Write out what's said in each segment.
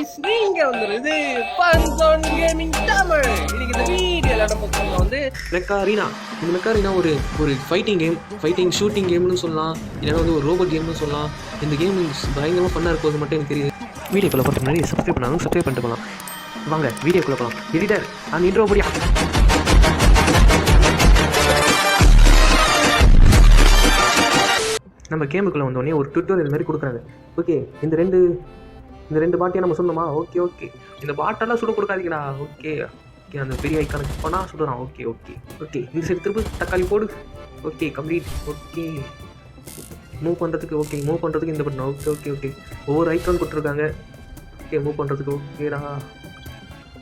guys, நீங்க வந்துருது ஃபன்சோன் gaming Tamil. இன்னைக்கு இந்த வீடியோல நம்ம பக்கம் வந்து மெக்காரீனா. இந்த மெக்காரீனா ஒரு ஃபைட்டிங் கேம், ஃபைட்டிங் ஷூட்டிங் கேம்னு சொல்லலாம், இல்லைன்னா வந்து ஒரு ரோபோட் கேம்னு சொல்லலாம். இந்த கேம் பயங்கரமாக ஃபன்னாக இருக்கும், மட்டும் எனக்கு தெரியுது. வீடியோக்குள்ளே போகிறதுக்கு முன்னாடி சப்ஸ்கிரைப் பண்ணாலும் சப்ஸ்கிரைப் பண்ணிட்டு போகலாம். வாங்க வீடியோக்குள்ளே போகலாம். எடிட்டர் அந்த இன்ட்ரோ படியா. நம்ம கேமுக்குள்ளே வந்தோடனே ஒரு ட்யூட்டோரியல் மாதிரி கொடுக்குறாங்க. ஓகே, இந்த ரெண்டு பாட்டியை நம்ம சொன்னோமா? ஓகே இந்த பாட்டெல்லாம் சுட கொடுக்காதீங்கடா. ஓகே அந்த பெரிய ஐக்கானுக்கு போனால் சுடுறான். ஓகே இந்த சைடு திரும்ப தக்காளி போடு. Okay complete. ஓகே மூவ் பண்ணுறதுக்கு இந்த பட்டன். ஓகே ஒவ்வொரு ஐக்கான் கொடுத்துருக்காங்க. ஓகே மூவ் பண்ணுறதுக்கு. ஓகேடா.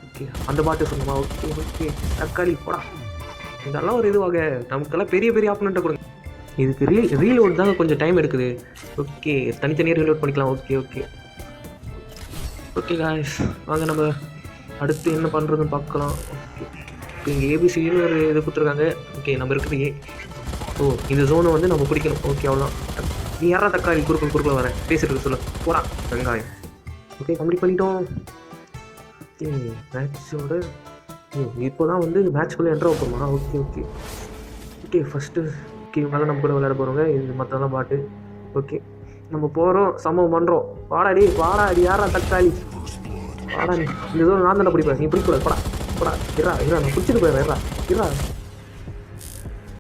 ஓகே அந்த பாட்டு சொன்னோமா? ஓகே தக்காளி போடா. இதெல்லாம் ஒரு இதுவாக நமக்கெல்லாம் பெரிய ஆப்பனண்ட்டை கொடுங்க. இதுக்கு ரீலோட் தாங்க கொஞ்சம் டைம் எடுக்குது. ஓகே தனித்தனியாக ரீலோட் பண்ணிக்கலாம். ஓகே காய்ஸ், வாங்க நம்ம அடுத்து என்ன பண்ணுறதுன்னு பார்க்கலாம். ஓகே இப்போ இங்கே ஏபிசின்னு ஒரு இது கொடுத்துருக்காங்க. ஓகே நம்ம இருக்குது ஏ. இந்த ஜோனை வந்து நம்ம பிடிக்கணும். ஓகே அவ்வளோதான். நீ யாரா தக்காளி குறுக்குள்ள வரேன் பேசிட்டு சொல்ல போடா வெங்காயம். ஓகே கம்ப்ளீட் பண்ணிட்டோம். ஓகே மேட்சோட இப்போ தான் வந்து மேட்ச்குள்ளே என்ட்ரு வைப்போமா? ஓகே ஃபஸ்ட்டு இவங்களாம் நம்ம கூட விளையாட போகிறவங்க. இது மற்றெல்லாம் பாட்டு. ஓகே நம்ம போகிறோம், சம்பவம் பண்ணுறோம். வாடாடி யாரா தக்காளி வாடா. நீ இந்த தூரம் நான் தானே பிடிப்பேன், நீ பிடிக்கூடாது. போடா இரா நான் பிடிச்சிட்டு போயிடுறேன். இரா